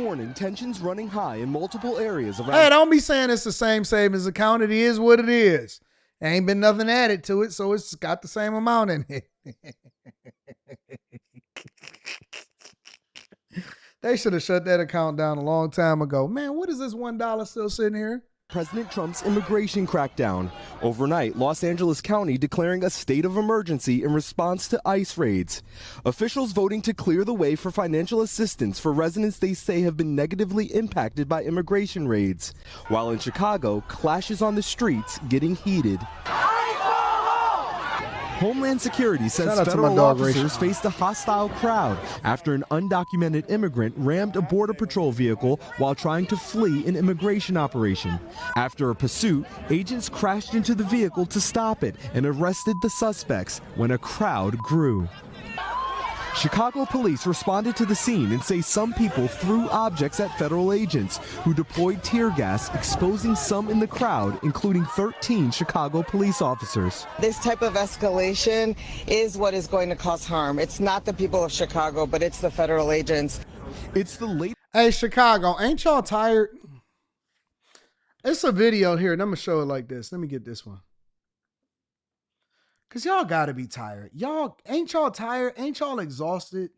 morning, tensions running high in multiple areas around. Hey, don't be saying it's the same savings account. It is what it is. There ain't been nothing added to it, so it's got the same amount in it. They should have shut that account down a long time ago. Man, what is this $1 still sitting here? President Trump's immigration crackdown. Overnight, Los Angeles County declaring a state of emergency in response to ICE raids. Officials voting to clear the way for financial assistance for residents they say have been negatively impacted by immigration raids. While in Chicago, clashes on the streets getting heated. Homeland Security says federal officers faced a hostile crowd after an undocumented immigrant rammed a Border Patrol vehicle while trying to flee an immigration operation. After a pursuit, agents crashed into the vehicle to stop it and arrested the suspects when a crowd grew. Chicago police responded to the scene and say some people threw objects at federal agents who deployed tear gas, exposing some in the crowd, including 13 Chicago police officers. This type of escalation is what is going to cause harm. It's not the people of Chicago, but it's the federal agents. It's the late. Hey, Chicago, ain't y'all tired? It's a video here, and I'm going to show it like this. Let me get this one. Because y'all got to be tired. Ain't y'all tired? Ain't y'all exhausted?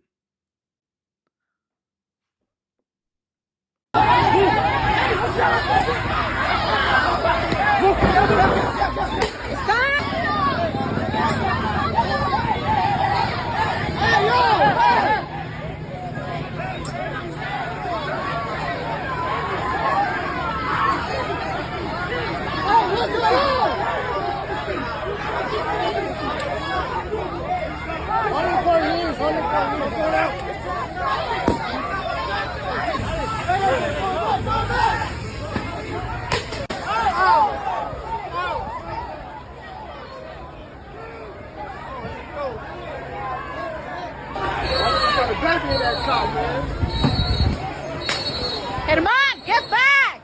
Herman, get back!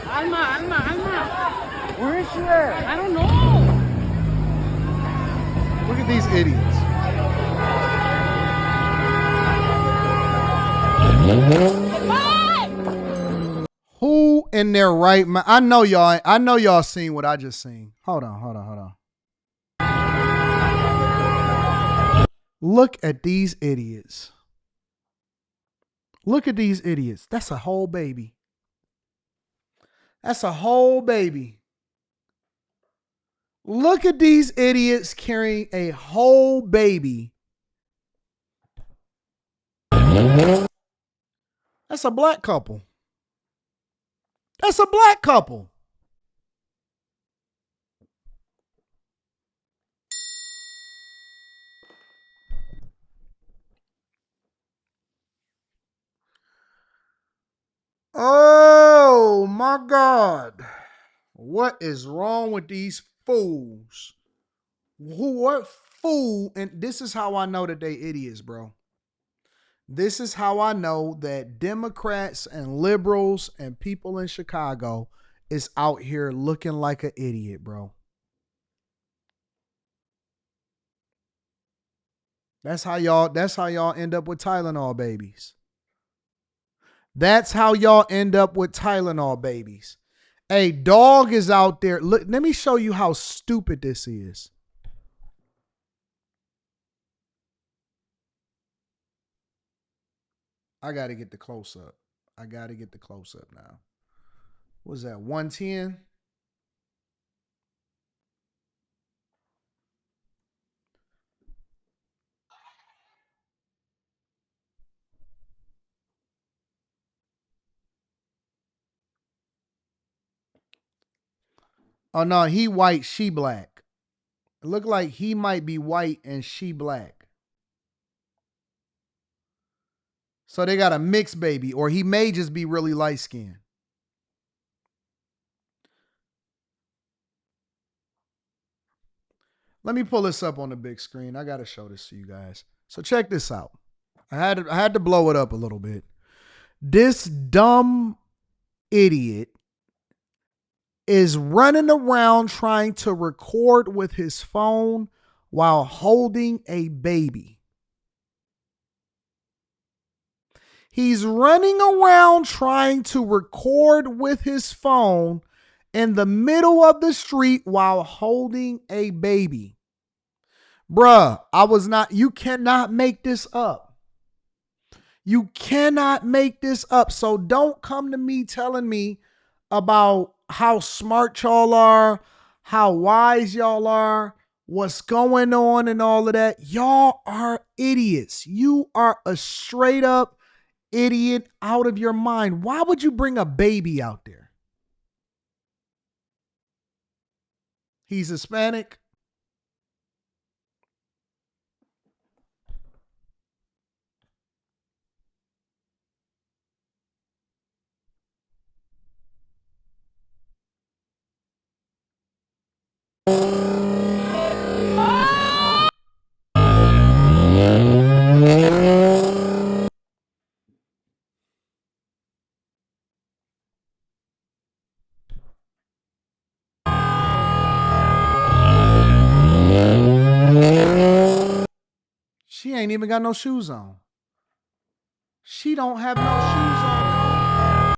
Alma. Where is she at? I don't know. Look at these idiots. Who in their right mind? I know y'all seen what I just seen. Hold on. Look at these idiots. Look at these idiots. That's a whole baby. That's a whole baby. Look at these idiots carrying a whole baby. That's a black couple. That's a black couple. Oh my God. What is wrong with these fools? What fool? And this is how I know that they idiots, bro. This is how I know that Democrats and liberals and people in Chicago is out here looking like an idiot, bro. That's how y'all end up with Tylenol babies. That's how y'all end up with Tylenol babies. A dog is out there. Look, let me show you how stupid this is. I got to get the close up. I got to get the close up now. What's that? 110? Oh, no, he white, she black. It looked like he might be white and she black. So they got a mixed baby, or he may just be really light skinned. Let me pull this up on the big screen. I got to show this to you guys. So check this out. I had to blow it up a little bit. This dumb idiot is running around trying to record with his phone while holding a baby. He's running around trying to record with his phone in the middle of the street while holding a baby. Bruh, you cannot make this up. You cannot make this up. So don't come to me telling me about how smart y'all are, how wise y'all are, what's going on and all of that. Y'all are idiots. You are a straight up idiot out of your mind. Why would you bring a baby out there? He's Hispanic. She ain't even got no shoes on. She don't have no shoes on.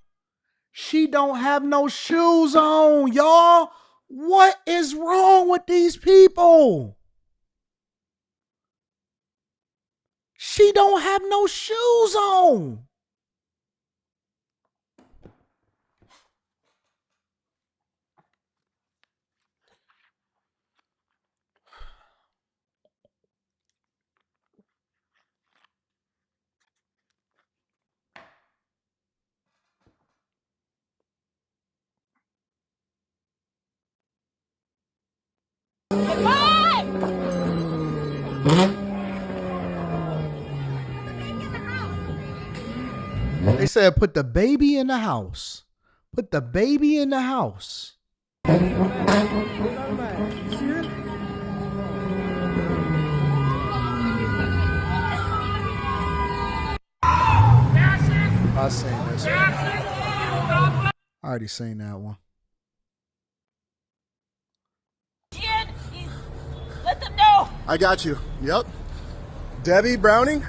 She don't have no shoes on, y'all. What is wrong with these people? She don't have no shoes on. They said put the baby in the house. Put the baby in the house. I seen this one. I already seen that one. Let them know. I got you. Yep. Debbie Browning?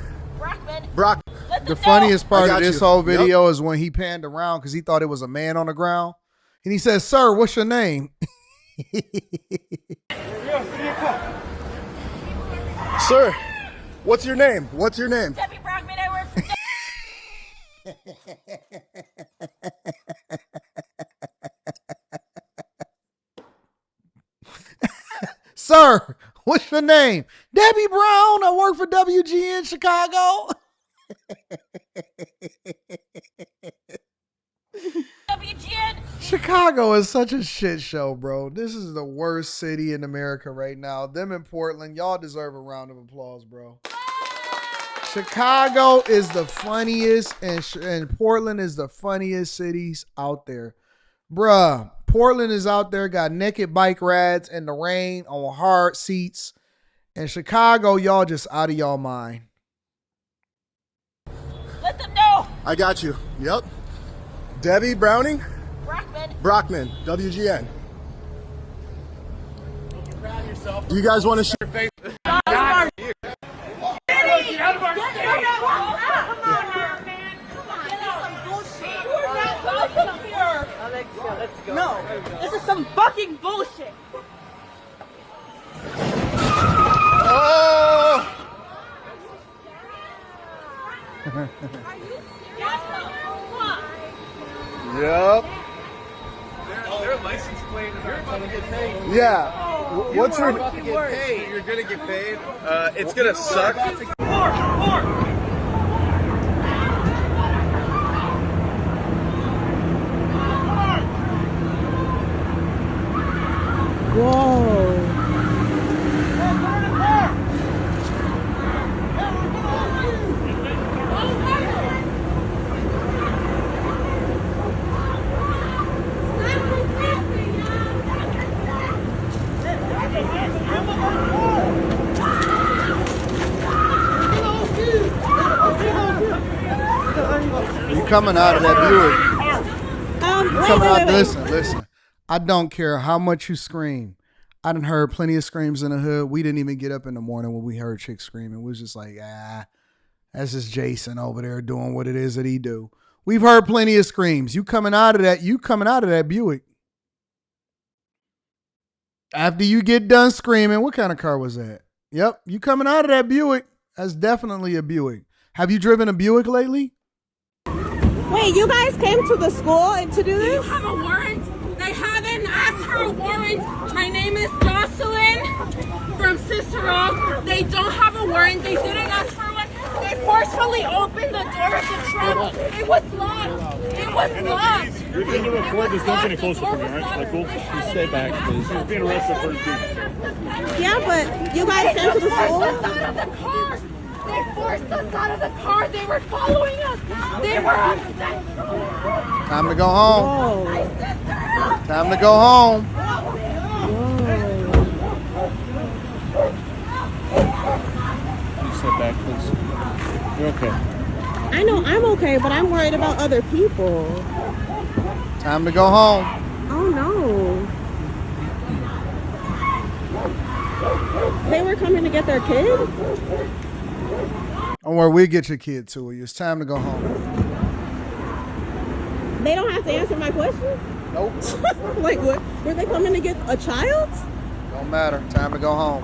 Brock. The funniest part of this whole video is when he panned around because he thought it was a man on the ground. And he says, "Sir, what's your name?" Sir, what's your name? What's your name? Debbie Brockman, I work for Sir, what's your name? Debbie Brown. I work for WGN Chicago. WGN. Chicago is such a shit show, bro. This is the worst city in America right now. Them in Portland, y'all deserve a round of applause, bro. Chicago is the funniest, and Portland is the funniest cities out there. Bruh, Portland is out there, got naked bike rides in the rain on hard seats. And Chicago, y'all just out of y'all mind. Let them know. I got you. Yep. Debbie Browning? Brockman, WGN. Do you guys want to share your face? No, this is some fucking bullshit. Oh! Yep. Their license plate is about to get paid. Yeah. What's your... You're gonna get paid. It's gonna suck. Whoa. You coming out of that Buick. You coming out, listen. I don't care how much you scream. I done heard plenty of screams in the hood. We didn't even get up in the morning when we heard chicks screaming. We was just like, that's just Jason over there doing what it is that he do. We've heard plenty of screams. You coming out of that Buick. After you get done screaming, what kind of car was that? Yep, you coming out of that Buick. That's definitely a Buick. Have you driven a Buick lately? Wait, you guys came to the school and to do this? Do you have a warrant? They haven't asked for a warrant. My name is Jocelyn from Cicero. They don't have a warrant. They didn't ask for one. They forcefully opened the door of the truck. It was locked. It was locked. You're going to record this. Don't get any closer from here, right? Like, cool. Just stay back, please. She's being arrested for impeachment. Yeah, but you guys came to the school? They forced us out of the car. They were following us. They were upset. Time to go home. Whoa. Time to go home. Please step back, please. You're okay. I know I'm okay, but I'm worried about other people. Time to go home. Oh no. They were coming to get their kid? Don't worry, we'll get your kid to you. It's time to go home. They don't have to answer my question? Nope. Like what? Were they coming to get a child? Don't matter. Time to go home.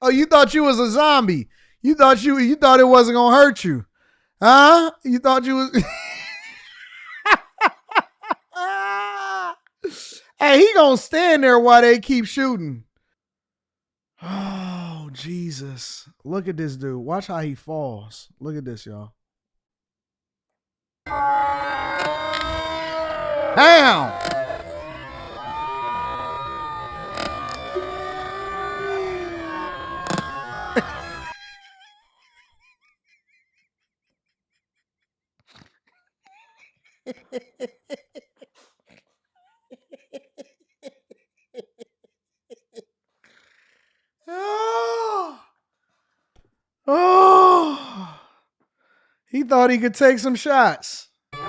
Oh, you thought you was a zombie. You thought it wasn't gonna hurt you. Huh? You thought you was Hey, he gonna stand there while they keep shooting. Oh, Jesus. Look at this dude. Watch how he falls. Look at this, y'all. Damn! Oh, he thought he could take some shots. He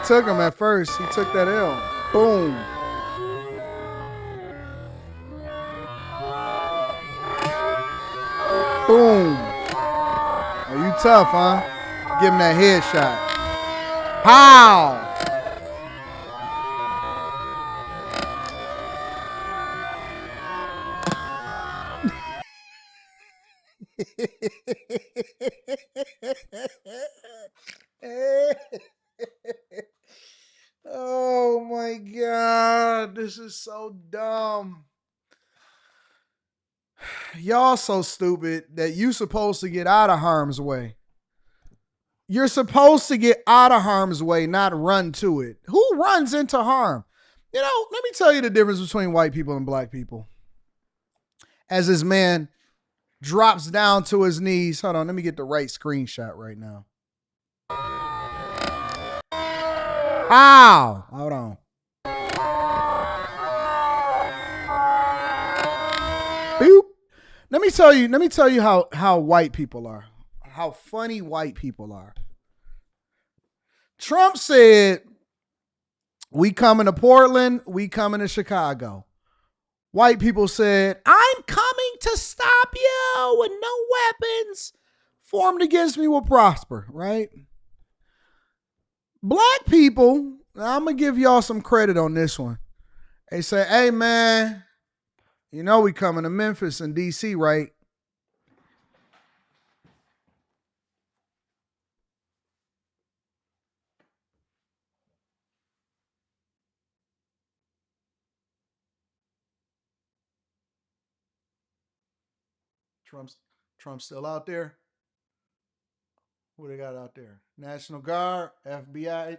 took him at first. He took that L. Boom. Boom. Oh, you tough, huh? Give him that headshot. Pow! Oh my God, this is so dumb. Y'all so stupid that you supposed to get out of harm's way. You're supposed to get out of harm's way, not run to it. Who runs into harm? You know, let me tell you the difference between white people and black people. As this man drops down to his knees. Hold on, let me get the right screenshot right now. Ow! Hold on. Boop. Let me tell you how white people are. How funny white people are. Trump said, we coming to Portland, we coming to Chicago. White people said, I'm coming to stop you with no weapons formed against me will prosper, right? Black people, I'm going to give y'all some credit on this one. They say, hey, man, you know we coming to Memphis and D.C., right? Trump's still out there. What they got out there? National Guard, FBI.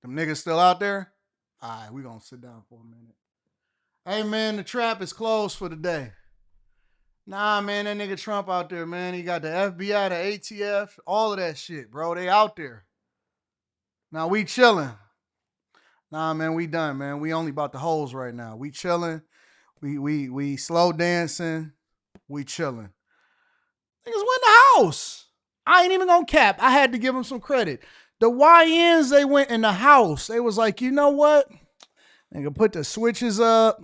Them niggas still out there? All right, we gonna sit down for a minute. Hey, man, the trap is closed for the day. Nah, man, that nigga Trump out there, man. He got the FBI, the ATF, all of that shit, bro. They out there. Now we chilling. Nah, man, we done, man. We only about the hoes right now. We chilling. We slow dancing. We chilling. Niggas went in the house. I ain't even gonna cap. I had to give them some credit. The YNs, they went in the house. They was like, you know what? Nigga, put the switches up.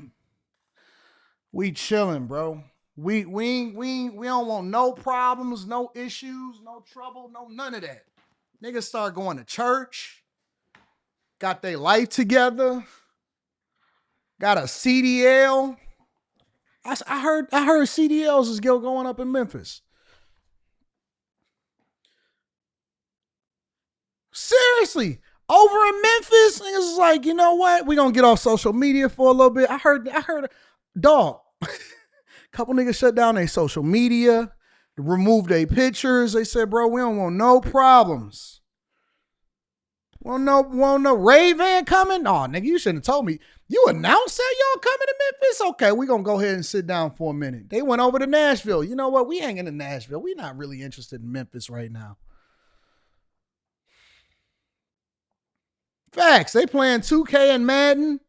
We chilling, bro. We don't want no problems, no issues, no trouble, no none of that. Niggas start going to church. Got their life together. Got a CDL. I heard CDLs is still going up in Memphis. Seriously, over in Memphis, niggas is like, you know what? We gonna get off social media for a little bit. I heard, dog. Couple niggas shut down their social media, removed their pictures. They said, bro, we don't want no problems. Want no Ray-Ban coming? Oh, nigga, you shouldn't have told me. You announced that y'all coming to Memphis? Okay, we gonna go ahead and sit down for a minute. They went over to Nashville. You know what? We hanging in Nashville. We not really interested in Memphis right now. Facts. They playing 2K and Madden.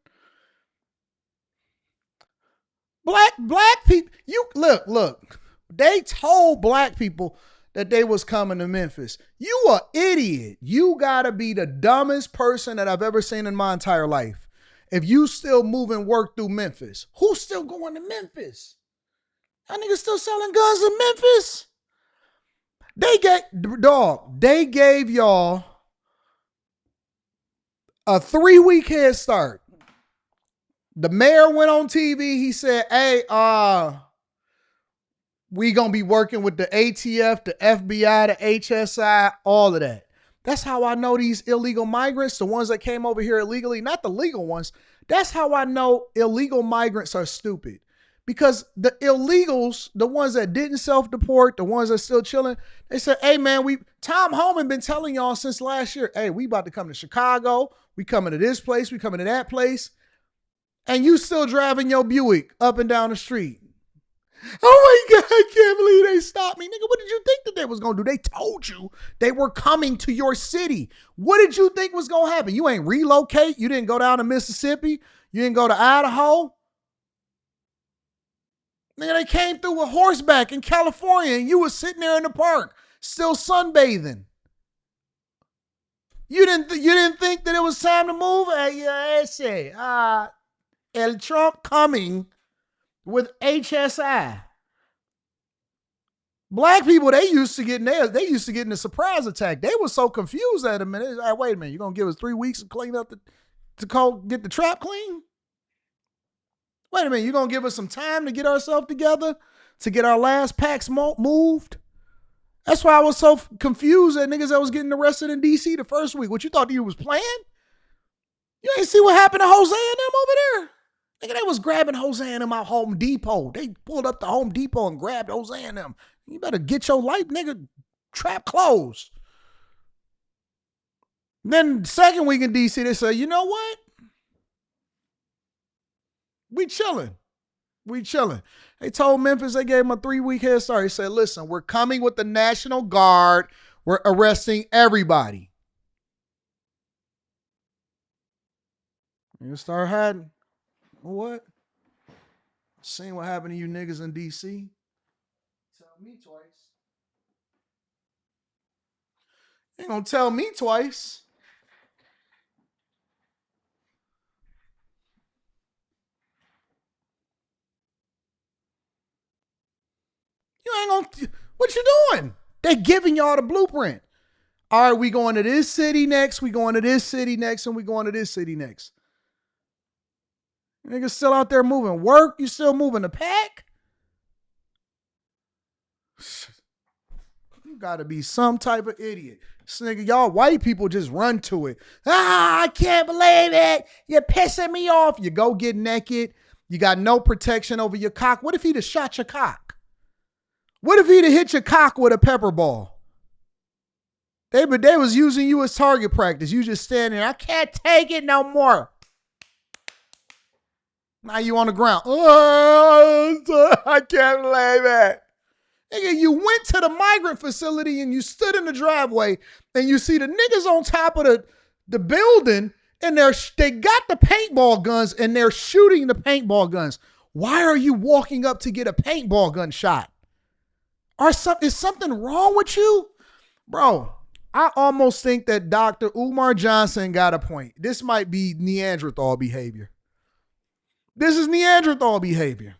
Black people. You look. They told black people that they was coming to Memphis. You a idiot. You gotta be the dumbest person that I've ever seen in my entire life. If you still moving work through Memphis, who's still going to Memphis? That nigga still selling guns in Memphis? They gave y'all a 3-week head start. The mayor went on TV. He said, hey, we gonna be working with the ATF, the FBI, the HSI, all of that. That's how I know these illegal migrants, the ones that came over here illegally, not the legal ones. That's how I know illegal migrants are stupid. Because the illegals, the ones that didn't self-deport, the ones that still chilling, they said, hey man, Tom Homan been telling y'all since last year, hey, we about to come to Chicago. We coming to this place. We coming to that place. And you still driving your Buick up and down the street. Oh my God, I can't believe they stopped me. Nigga, what did you think that they was going to do? They told you they were coming to your city. What did you think was going to happen? You ain't relocate. You didn't go down to Mississippi. You didn't go to Idaho. Nigga, they came through with horseback in California and you was sitting there in the park still sunbathing. You didn't think that it was time to move? El Trump coming with HSI. Black people, they used to getting a surprise attack. They were so confused at a minute. Like, wait a minute, you gonna give us 3 weeks to clean up get the trap clean? Wait a minute, you gonna give us some time to get ourselves together, to get our last packs moved? That's why I was so confused at niggas that was getting arrested in DC the first week. What you thought you was playing? You ain't see what happened to Jose and them over there? Nigga, they was grabbing Jose and them out Home Depot. They pulled up to Home Depot and grabbed Jose and them. You better get your life, nigga. Trap closed. Then second week in DC, they say, you know what? We chilling. They told Memphis, they gave them a 3-week head start. They said, listen, we're coming with the National Guard. We're arresting everybody. You start hiding. What? Seen what happened to you niggas in DC? Tell me twice. You ain't gonna tell me twice. You ain't gonna, what you doing? They giving y'all the blueprint. All right, we going to this city next, we going to this city next, and we going to this city next. Niggas still out there moving work. You still moving the pack? You gotta be some type of idiot. This nigga, y'all white people just run to it. I can't believe it. You're pissing me off. You go get naked. You got no protection over your cock. What if he'd have shot your cock? What if he'd have hit your cock with a pepper ball? They was using you as target practice. You just standing there. I can't take it no more. Now you on the ground. Oh, I can't believe it. Nigga, you went to the migrant facility and you stood in the driveway and you see the niggas on top of the building and they got the paintball guns and they're shooting the paintball guns. Why are you walking up to get a paintball gun shot? Is something wrong with you? Bro, I almost think that Dr. Umar Johnson got a point. This might be Neanderthal behavior. This is Neanderthal behavior.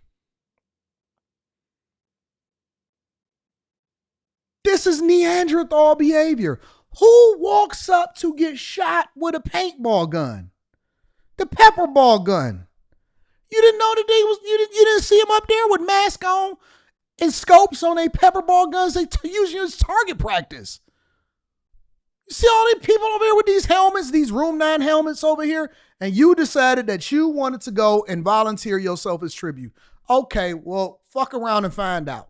This is Neanderthal behavior. Who walks up to get shot with a paintball gun? The pepper ball gun. You didn't know that you didn't see them up there with masks on and scopes on their pepper ball guns. They use you as target practice. You see all these people over here with these helmets, these Room 9 helmets over here, and you decided that you wanted to go and volunteer yourself as tribute. Okay, well, fuck around and find out.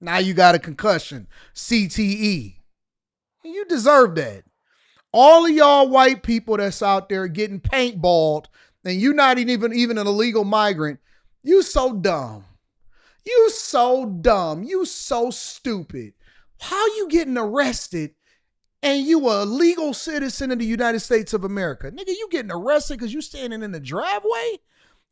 Now you got a concussion, CTE. You deserve that. All of y'all white people that's out there getting paintballed and you not even an illegal migrant, you so dumb. You so dumb. You so stupid. How you getting arrested and you a legal citizen of the United States of America? Nigga, you getting arrested because you standing in the driveway?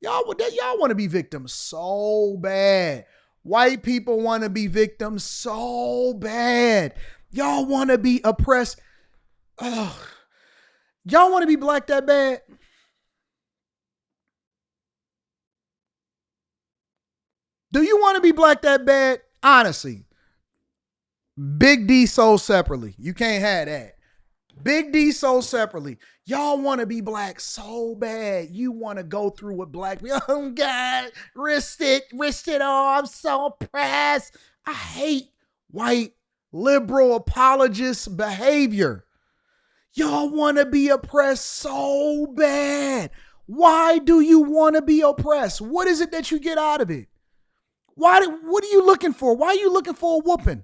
Y'all want to be victims so bad. White people want to be victims so bad. Y'all want to be oppressed. Ugh. Y'all want to be black that bad? Do you want to be black that bad? Honestly. Big D sold separately. You can't have that. Big D sold separately. Y'all want to be black so bad. You want to go through with black people. Oh God, wrist it. Oh, I'm so oppressed. I hate white liberal apologist behavior. Y'all want to be oppressed so bad. Why do you want to be oppressed? What is it that you get out of it? What are you looking for? Why are you looking for a whooping?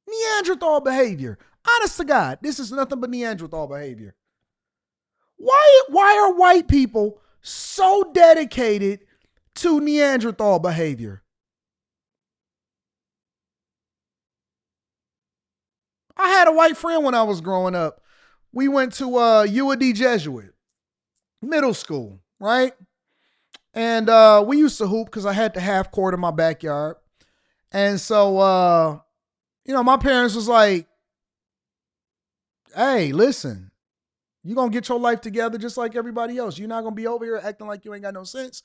Neanderthal behavior. Honest to God, this is nothing but Neanderthal behavior. Why are white people so dedicated to Neanderthal behavior? I had a white friend when I was growing up. We went to UAD Jesuit middle school, right? And we used to hoop because I had the half court in my backyard. And so, my parents was like, hey, listen, you're going to get your life together just like everybody else. You're not going to be over here acting like you ain't got no sense.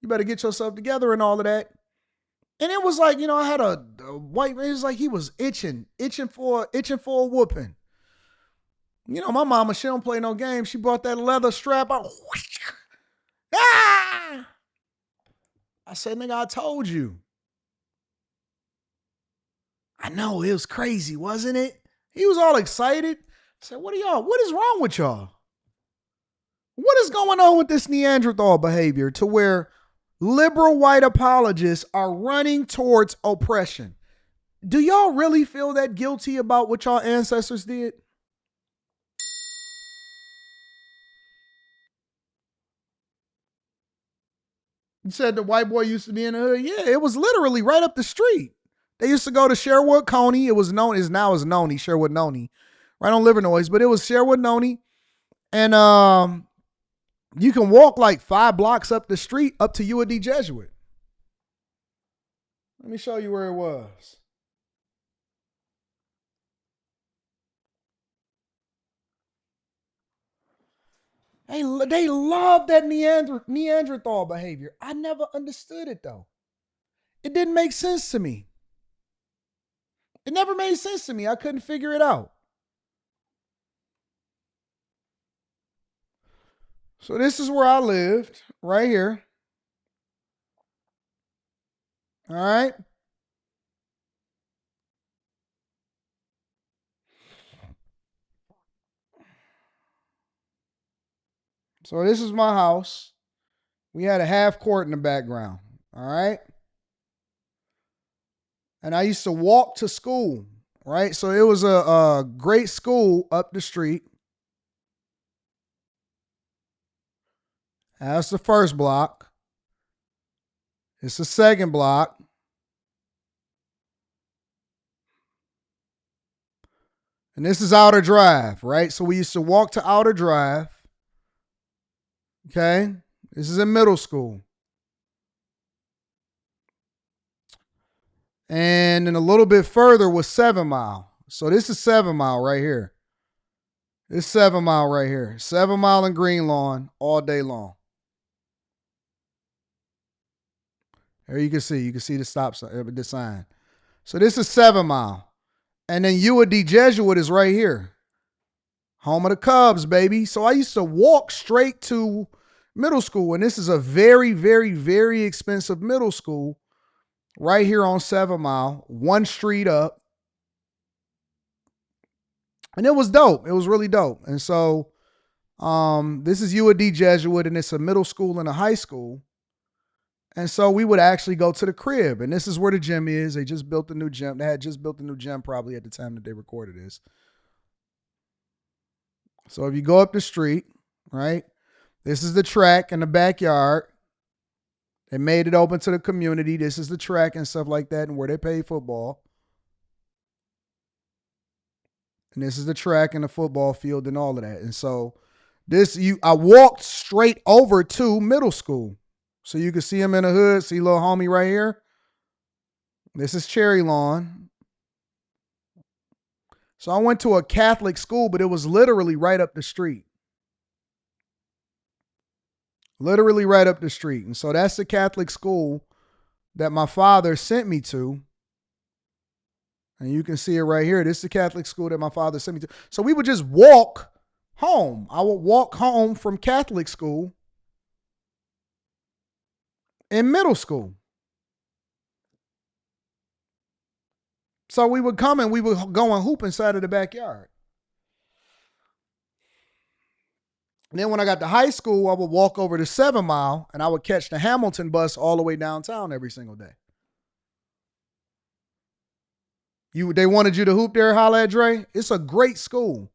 You better get yourself together and all of that. And it was like, I had a white man. It was like he was itching for a whooping. My mama, she don't play no games. She brought that leather strap out. Ah! I said, nigga, I told you. I know, it was crazy, wasn't it? He was all excited. I said, what is wrong with y'all? What is going on with this Neanderthal behavior to where liberal white apologists are running towards oppression? Do y'all really feel that guilty about what y'all ancestors did? You said the white boy used to be in the hood. Yeah, it was literally right up the street. They used to go to Sherwood Coney. It was known as now is Noni, Sherwood Noni, right on Livernois, but it was Sherwood Noni. And you can walk like 5 blocks up the street up to UAD Jesuit. Let me show you where it was. They love that Neanderthal behavior. I never understood it though. It didn't make sense to me. It never made sense to me. I couldn't figure it out. So this is where I lived, right here. All right. So this is my house. We had a half court in the background. All right. And I used to walk to school, right? So it was a great school up the street. That's the first block. It's the second block. And this is Outer Drive, right? So we used to walk to Outer Drive. Okay? This is in middle school. And then a little bit further was 7 Mile. So this is 7 Mile right here. This 7 Mile right here. 7 Mile and Green Lawn all day long. Here you can see the stop sign, the sign. So this is 7 Mile. And then UAD Jesuit is right here. Home of the Cubs, baby. So I used to walk straight to middle school. And this is a very, very, very expensive middle school right here on 7 Mile, one street up. And it was dope. It was really dope. And so this is UAD Jesuit, and it's a middle school and a high school. And so we would actually go to the crib, and this is where the gym is. They just built a new gym. They had just built a new gym probably at the time that they recorded this. So if you go up the street, right, this is the track in the backyard. They made it open to the community. This is the track and stuff like that, and where they play football. And this is the track and the football field and all of that. And so I walked straight over to middle school. So you can see him in the hood. See little homie right here? This is Cherry Lawn. So I went to a Catholic school, but it was literally right up the street. Literally right up the street. And so that's the Catholic school that my father sent me to. And you can see it right here. This is the Catholic school that my father sent me to. So we would just walk home. I would walk home from Catholic school in middle school. So we would come and we would go and hoop inside of the backyard. And then when I got to high school, I would walk over to 7 Mile and I would catch the Hamilton bus all the way downtown every single day. They wanted you to hoop there, holla at Dre? It's a great school.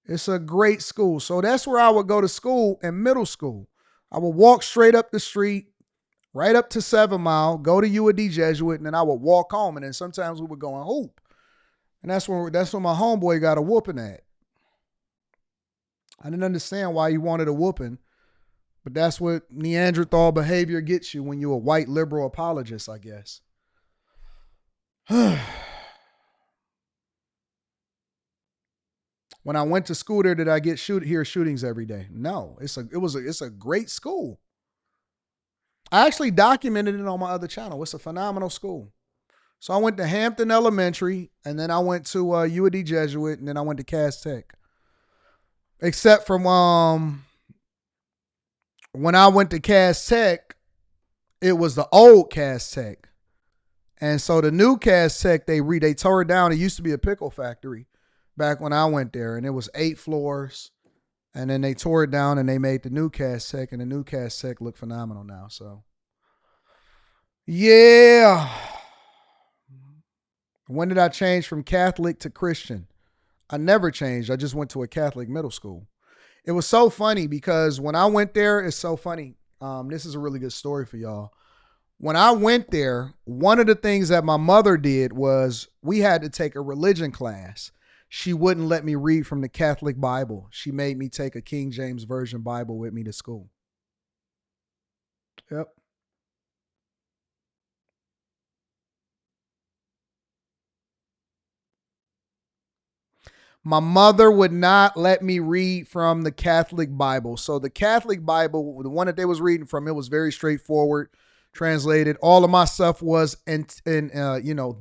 It's a great school. So that's where I would go to school in middle school. I would walk straight up the street, right up to 7 Mile, go to UAD Jesuit, and then I would walk home. And then sometimes we would go and hoop. And that's when my homeboy got a whooping at. I didn't understand why he wanted a whooping, but that's what Neanderthal behavior gets you when you're a white liberal apologist, I guess. When I went to school there, did I hear shootings every day? No, it's a great school. I actually documented it on my other channel. It's a phenomenal school. So I went to Hampton Elementary, and then I went to UAD Jesuit, and then I went to Cass Tech. Except from when I went to Cass Tech, it was the old Cass Tech. And so the new Cass Tech, they tore it down. It used to be a pickle factory back when I went there, and it was 8 floors. And then they tore it down and they made the new Cass Tech, and the new Cass Tech look phenomenal now. So, yeah. When did I change from Catholic to Christian? I never changed. I just went to a Catholic middle school. It was so funny because when I went there, it's so funny. This is a really good story for y'all. When I went there, one of the things that my mother did was we had to take a religion class. She wouldn't let me read from the Catholic Bible. She made me take a King James Version Bible with me to school. Yep. My mother would not let me read from the Catholic Bible. So the Catholic Bible, the one that they was reading from, it was very straightforward, translated. All of my stuff was in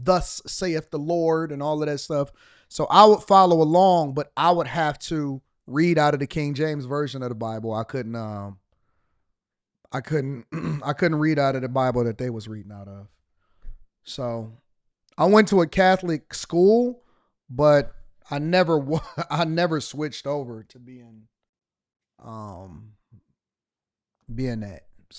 thus saith the Lord and all of that stuff. So I would follow along, but I would have to read out of the King James Version of the Bible. I couldn't read out of the Bible that they was reading out of. So I went to a Catholic school, but I never switched over to being that.